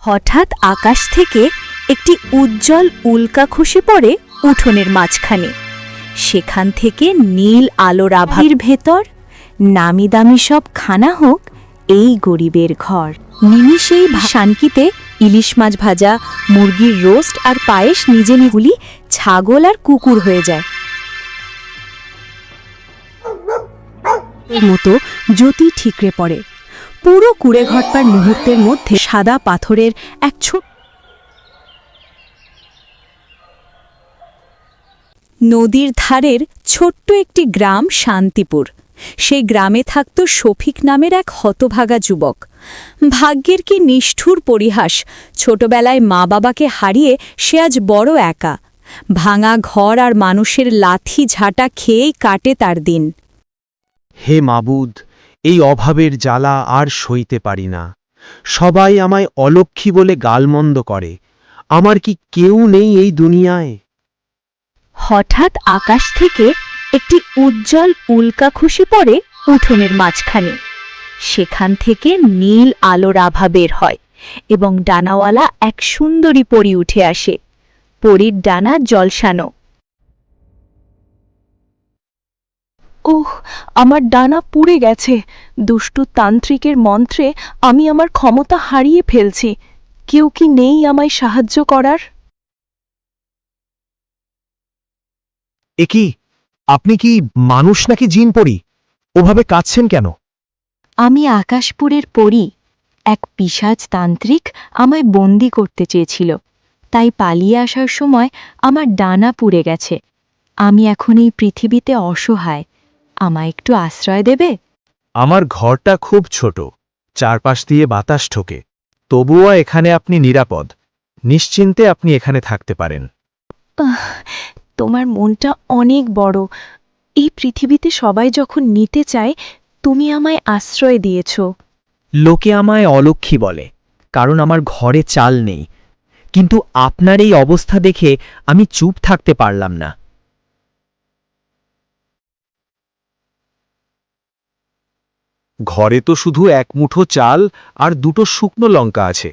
হঠাৎ আকাশ থেকে একটি উজ্জ্বল উল্কা খসে পড়ে উঠোনের মাঝখানে। সেখান থেকে নীল আলোর আভার ভেতর নামি দামি সব খানা হোক এই গরিবের ঘর। নিমিষেই শানকিতে ইলিশ মাছ ভাজা, মুরগির রোস্ট আর পায়েস নিজে নিগুলি ছাগল আর কুকুর হয়ে যায়। এর মতো জ্যোতি ঠিকরে পড়ে। পুরো কুড়ে ঘটবার মুহূর্তের মধ্যে সাদা পাথরের এক নদীর ধারের ছোট্ট একটি গ্রাম শান্তিপুর। সেই গ্রামে থাকত শফিক নামের এক হতভাগা যুবক। ভাগ্যের কি নিষ্ঠুর পরিহাস, ছোটবেলায় মা বাবাকে হারিয়ে সে আজ বড় একা। ভাঙা ঘর আর মানুষের লাথি ঝাঁটা খেয়েই কাটে তার দিন। হে মাবুদ, এই অভাবের জ্বালা আর সইতে পারি না। সবাই আমায় অলক্ষী বলে গালমন্দ করে। আমার কি কেউ নেই এই দুনিয়ায়? হঠাৎ আকাশ থেকে একটি উজ্জ্বল উল্কা খসে পড়ে উঠোনের মাঝখানে। সেখান থেকে নীল আলোর আভা বের হয় এবং ডানাওয়ালা এক সুন্দরী পরী উঠে আসে। পরীর ডানা জলসানো। ওহ, আমার ডানা পুড়ে গেছে। দুষ্টু তান্ত্রিকের মন্ত্রে আমি আমার ক্ষমতা হারিয়ে ফেলছি। কেউ কি নেই আমায় সাহায্য করার? একি, আপনি কি মানুষ নাকি জিন পড়ি? ওভাবে কাঁদছেন কেন? আমি আকাশপুরের পরী। এক পিশাচ তান্ত্রিক আমায় বন্দি করতে চেয়েছিল, তাই পালিয়ে আসার সময় আমার ডানা পুড়ে গেছে। আমি এখন এই পৃথিবীতে অসহায়। আমায় একটু আশ্রয় দেবে? আমার ঘরটা খুব ছোট, চারপাশ দিয়ে বাতাস ঠোকে। তবুও এখানে আপনি নিরাপদ। নিশ্চিন্তে আপনি এখানে থাকতে পারেন। তোমার মনটা অনেক বড়। এই পৃথিবীতে সবাই যখন নিতে চায়, তুমি আমায় আশ্রয় দিয়েছ। লোকে আমায় অলক্ষী বলে, কারণ আমার ঘরে চাল নেই। কিন্তু আপনার এই অবস্থা দেখে আমি চুপ থাকতে পারলাম না। ঘরে তো শুধু এক মুঠো চাল আর দুটো শুকনো লঙ্কা আছে।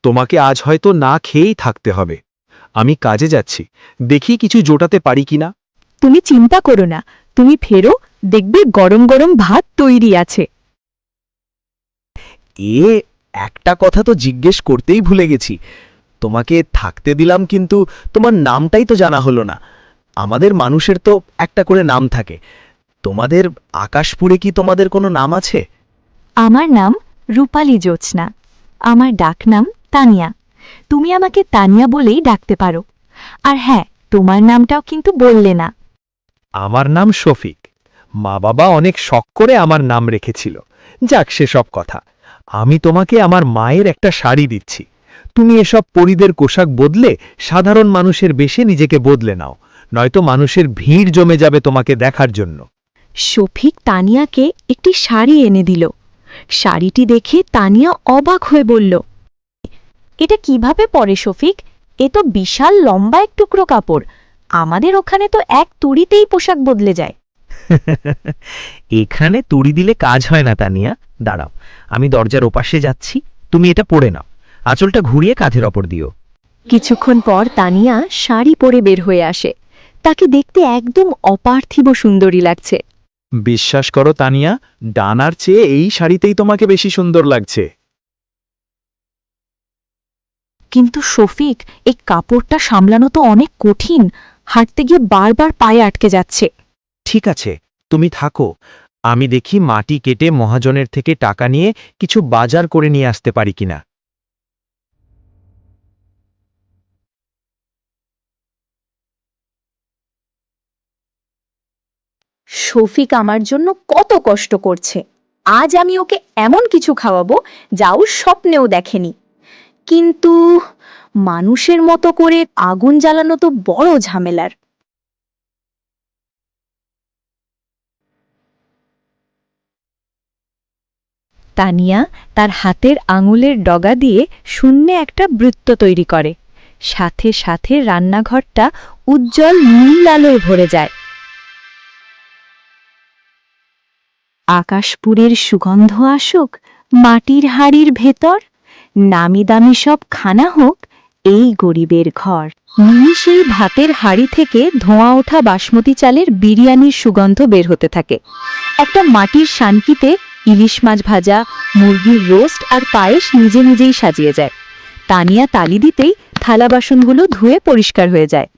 তোমাকে আজ হয়তো না খেয়েই থাকতে হবে। আমি কাজে যাচ্ছি, দেখি কিছু জোটাতে পারি কিনা। তুমি চিন্তা করো না, তুমি ফেরো, দেখবে গরম গরম ভাত তৈরি আছে। একটা কথা তো জিজ্ঞেস করতেই ভুলে গেছি। তোমাকে থাকতে দিলাম, কিন্তু তোমার নামটাই তো জানা হলো না। আমাদের মানুষের তো একটা করে নাম থাকে। তোমাদের আকাশপুরে কি তোমাদের কোনো নাম আছে? আমার নাম রূপালী জ্যোৎস্না। আমার ডাকনাম তানিয়া। তুমি আমাকে তানিয়া বলেই ডাকতে পারো। আর হ্যাঁ, তোমার নামটাও কিন্তু বললে না। আমার নাম শফিক। মা বাবা অনেক শখ করে আমার নাম রেখেছিল। যাক, সেসব কথা। আমি তোমাকে আমার মায়ের একটা শাড়ি দিচ্ছি। তুমি এসব পরিদের পোশাক বদলে সাধারণ মানুষের বেশে নিজেকে বদলে নাও, নয়তো মানুষের ভিড় জমে যাবে তোমাকে দেখার জন্য। শফিক তানিয়াকে একটি শাড়ি এনে দিল। শাড়িটি দেখে তানিয়া অবাক হয়ে বলল, এটা কিভাবে পরে শফিক? এ তো বিশাল লম্বা এক টুকরো কাপড়। আমাদের ওখানে তো এক তুড়িতেই পোশাক বদলে যায়। এখানে তুড়ি দিলে কাজ হয় না তানিয়া। দাঁড়াও, আমি দরজার ওপাশে যাচ্ছি, তুমি এটা পরে নাও। আঁচলটা ঘুরিয়ে কাঁধের ওপর দিও। কিছুক্ষণ পর তানিয়া শাড়ি পরে বের হয়ে আসে। তাকে দেখতে একদম অপার্থিব সুন্দরী লাগছে। বিশ্বাস করো তানিয়া, ডানার চেয়ে এই শাড়িতেই তোমাকে বেশি সুন্দর লাগছে। কিন্তু শফিক, এই কাপড়টা সামলানো তো অনেক কঠিন। হাঁটতে গিয়ে বারবার পায়ে আটকে যাচ্ছে। ঠিক আছে, তুমি থাকো। আমি দেখি মাটি কেটে মহাজনের থেকে টাকা নিয়ে কিছু বাজার করে নিয়ে আসতে পারি কিনা। শফিক আমার জন্য কত কষ্ট করছে। আজ আমি ওকে এমন কিছু খাওয়াবো যা ও স্বপ্নেও দেখেনি। কিন্তু মানুষের মতো করে আগুন জ্বালানো তো বড় ঝামেলার। তানিয়া তার হাতের আঙুলের ডগা দিয়ে শূন্যে একটা বৃত্ত তৈরি করে। সাথে সাথে রান্নাঘরটা উজ্জ্বল নীল আলোয় ভরে যায়। আকাশপুরের সুগন্ধ আসুক মাটির হাড়ির ভেতর, নামি দামি সব খানা হোক এই গরিবের ঘর। নিমিষেই ভাতের হাঁড়ি থেকে ধোঁয়া ওঠা বাসমতি চালের বিরিয়ানির সুগন্ধ বের হতে থাকে। একটা মাটির শানকিতে ইলিশ মাছ ভাজা, মুরগির রোস্ট আর পায়েস নিজে নিজেই সাজিয়ে যায়। তানিয়া তালি দিতেই থালা বাসনগুলো ধুয়ে পরিষ্কার হয়ে যায়।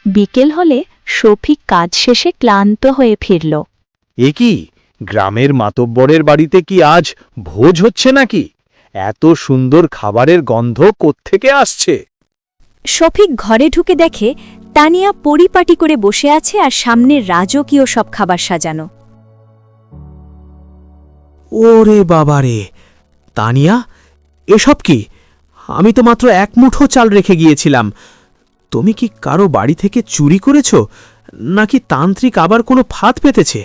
বিকেল হলে শফিক কাজ শেষে ক্লান্ত হয়ে ফিরল। এ কি, গ্রামের মাতব্বরের বাড়িতে কি আজ ভোজ হচ্ছে নাকি? এত সুন্দর খাবারের গন্ধ কোত্থেকে আসছে? শফিক ঘরে ঢুকে দেখে তানিয়া পরিপাটি করে বসে আছে আর সামনে রাজকীয় সব খাবার সাজানো। ওরে বাবারে, তানিয়া, এসব কি? আমি তো মাত্র এক মুঠো চাল রেখে গিয়েছিলাম। তুমি কি কারো বাড়ি থেকে চুরি করেছো, নাকি তান্ত্রিক আবার কোনো ফাঁদ পেতেছে?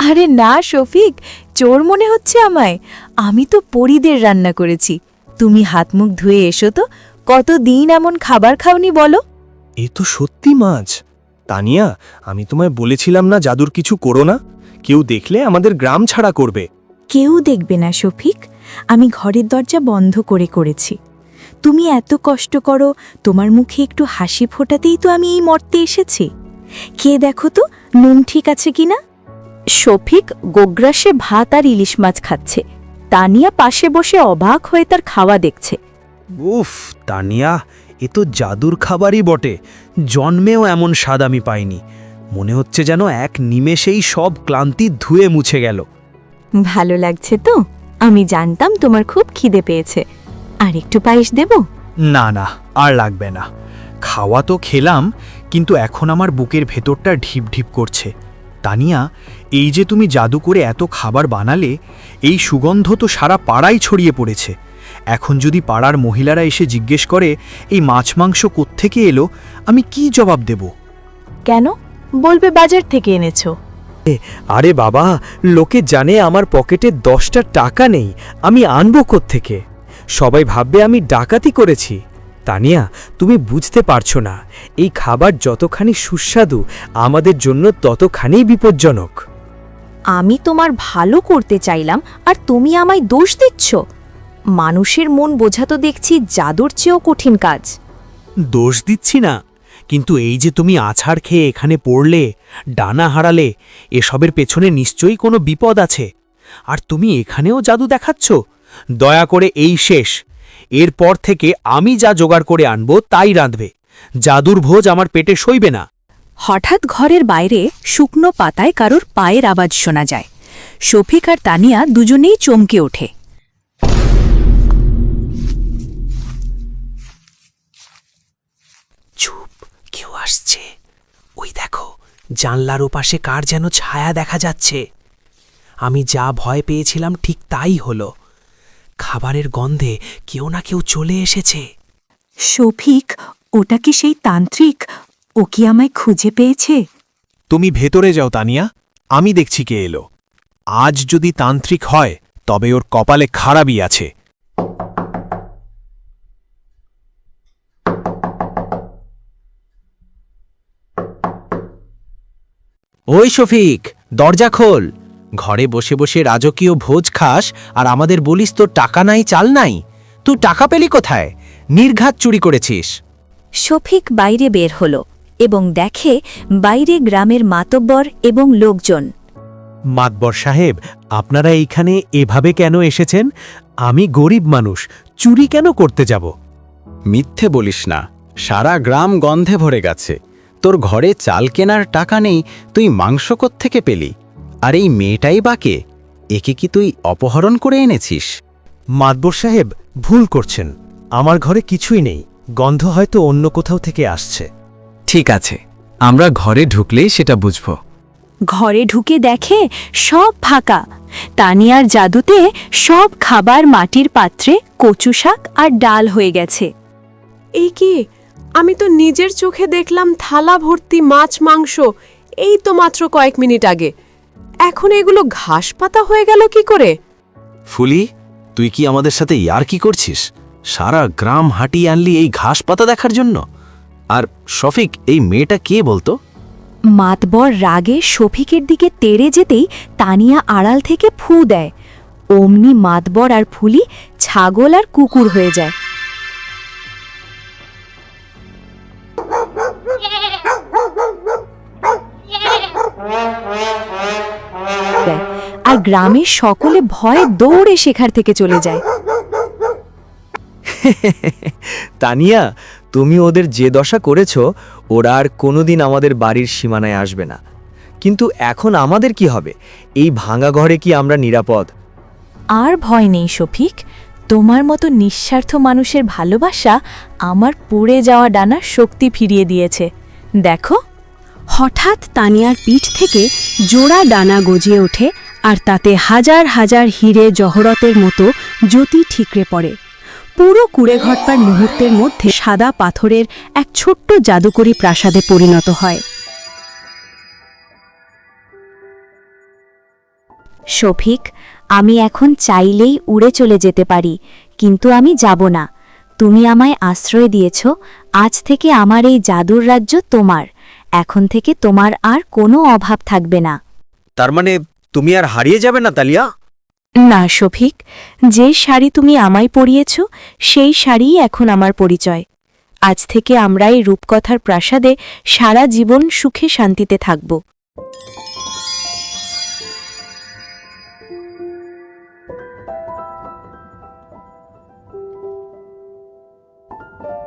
আরে না শফিক, চোর মনে হচ্ছে আমায়? আমি তো পরিদের রান্না করেছি। তুমি হাত মুখ ধুয়ে এসো তো, কতদিন এমন খাবার খাওনি বলো? এ তো সত্যি মাছ। তানিয়া, আমি তোমায় বলেছিলাম না জাদুর কিছু করো না, কেউ দেখলে আমাদের গ্রাম ছাড়া করবে। কেউ দেখবে না শফিক, আমি ঘরের দরজা বন্ধ করে করেছি। তুমি এত কষ্ট করো, তোমার মুখে একটু হাসি ফোটাতেই তো আমি এই মর্তে এসেছি। কে দেখো তো নুন ঠিক আছে কিনা। শফিক গোগ্রাসে ভাত আর ইলিশ মাছ খাচ্ছে। তানিয়া পাশে বসে অবাক হয়ে তার খাওয়া দেখছে। উফ তানিয়া, এ তো জাদুর খাবারই বটে। জন্মেও এমন স্বাদ আমি পাইনি। মনে হচ্ছে যেন এক নিমেষেই সব ক্লান্তি ধুয়ে মুছে গেল। ভালো লাগছে তো? আমি জানতাম তোমার খুব খিদে পেয়েছে। আর একটু পায়েস দেব? না না, আর লাগবে না। খাওয়া তো খেলাম, কিন্তু এখন আমার বুকের ভেতরটা ঢিপ ঢিপ করছে। তানিয়া, এই যে তুমি জাদু করে এত খাবার বানালে, এই সুগন্ধ তো সারা পাড়ায় ছড়িয়ে পড়েছে। এখন যদি পাড়ার মহিলারা এসে জিজ্ঞেস করে এই মাছ মাংস কোত্থেকে এলো, আমি কি জবাব দেব? কেন বলবে বাজার থেকে এনেছো? আরে বাবা, লোকে জানে আমার পকেটে 10টা টাকা নেই, আমি আনবো কোত্থেকে? সবাই ভাববে আমি ডাকাতি করেছি। তানিয়া, তুমি বুঝতে পারছো না, এই খাবার যতখানি সুস্বাদু আমাদের জন্য ততখানি বিপজ্জনক। আমি তোমার ভালো করতে চাইলাম আর তুমি আমায় দোষ দিচ্ছ? মানুষের মন বোঝা তো দেখছি জাদুর চেয়েও কঠিন কাজ। দোষ দিচ্ছি না, কিন্তু এই যে তুমি আছাড় খেয়ে এখানে পড়লে, ডানা হারালে, এসবের পেছনে নিশ্চয়ই কোনো বিপদ আছে। আর তুমি এখানেও জাদু দেখাচ্ছ? দয়া করে এই শেষ। এরপর থেকে আমি যা জোগাড় করে আনবো তাই রাঁধবে। জাদুর ভোজ আমার পেটে সইবে না। হঠাৎ ঘরের বাইরে শুকনো পাতায় কারোর পায়ের আওয়াজ শোনা যায়। শফিক আর তানিয়া দুজনেই চমকে ওঠে। চুপ, কেউ আসছে। ওই দেখো, জানলার ওপাশে কার যেন ছায়া দেখা যাচ্ছে। আমি যা ভয় পেয়েছিলাম ঠিক তাই হলো। খাবারের গন্ধে কেউ না কেউ চলে এসেছে। শফিক, ওটা কি সেই তান্ত্রিক? ও কি আমায় খুঁজে পেয়েছে? তুমি ভেতরে যাও তানিয়া, আমি দেখছি কে এলো। আজ যদি তান্ত্রিক হয় তবে ওর কপালে খারাপই আছে। ওই শফিক, দরজা খোল। ঘরে বসে বসে রাজকীয় ভোজ খাস আর আমাদের বলিস তোর টাকা নাই, চাল নাই। তুই টাকা পেলি কোথায়? নির্ঘাত চুরি করেছিস। শফিক বাইরে বের হল এবং দেখে বাইরে গ্রামের মাতব্বর এবং লোকজন। মাতবর সাহেব, আপনারা এইখানে এভাবে কেন এসেছেন? আমি গরিব মানুষ, চুরি কেন করতে যাব? মিথ্যে বলিস না, সারা গ্রাম গন্ধে ভরে গেছে। তোর ঘরে চাল কেনার টাকা নেই, তুই মাংস কোত্থেকে পেলি? আর এই মেয়েটাই বাকে, একে কি তুই অপহরণ করে এনেছিস? মাতবর সাহেব, ভুল করছেন। আমার ঘরে কিছুই নেই, গন্ধ হয়তো অন্য কোথাও থেকে আসছে। ঠিক আছে, আমরা ঘরে ঢুকলেই সেটা বুঝব। ঘরে ঢুকে দেখে সব ফাঁকা। তানিয়ার জাদুতে সব খাবার মাটির পাত্রে কচু শাক আর ডাল হয়ে গেছে। এই কি, আমি তো নিজের চোখে দেখলাম থালা ভর্তি মাছ মাংস এই তো মাত্র কয়েক মিনিট আগে। এখন এগুলো ঘাস পাতা হয়ে গেল কি করে? ফুলি, তুই কি আমাদের সাথে ইয়ার্কি করছিস? সারা গ্রাম হাঁটিয়ে আনলি এই ঘাস পাতা দেখার জন্য? আর শফিক, এই মেয়েটা কে বলতো? মাতবর রাগে শফিকের দিকে তেড়ে যেতেই তানিয়া আড়াল থেকে ফু দেয়। অমনি মাতবর আর ফুলি ছাগল আর কুকুর হয়ে যায়। আর গ্রামের সকলে ভয়ে দৌড়ে সেখান থেকে চলে যায়। তানিয়া, তুমি ওদের যে দশা করেছ, ওরা আর কোনোদিন আমাদের বাড়ির সীমানায় আসবে না। কিন্তু এখন আমাদের কি হবে? এই ভাঙা ঘরে কি আমরা নিরাপদ? আর ভয় নেই শফিক, তোমার মতো নিঃস্বার্থ মানুষের ভালোবাসা আমার পুড়ে যাওয়া ডানার শক্তি ফিরিয়ে দিয়েছে। দেখো। হঠাৎ তানিয়ার পিঠ থেকে জোড়া ডানা গজিয়ে ওঠে, আর তাতে হাজার হাজার হিরে জহরতের মতো জ্যোতি ঠিকরে পড়ে। পুরো কুড়েঘরটার মুহূর্তের মধ্যে সাদা পাথরের এক ছোট্ট জাদুকরী প্রাসাদে পরিণত হয়। শফিক, আমি এখন চাইলেই উড়ে চলে যেতে পারি, কিন্তু আমি যাব না। তুমি আমায় আশ্রয় দিয়েছ, আজ থেকে আমার এই জাদুর রাজ্য তোমার। এখন থেকে তোমার আর কোনো অভাব থাকবে না। তার মানে তুমি আর হারিয়ে যাবে না, তালিয়া? না শফিক, যে শাড়ি তুমি আমায় পরিয়েছ সেই শাড়িই এখন আমার পরিচয়। আজ থেকে আমরা এই রূপকথার প্রাসাদে সারা জীবন সুখে শান্তিতে থাকব।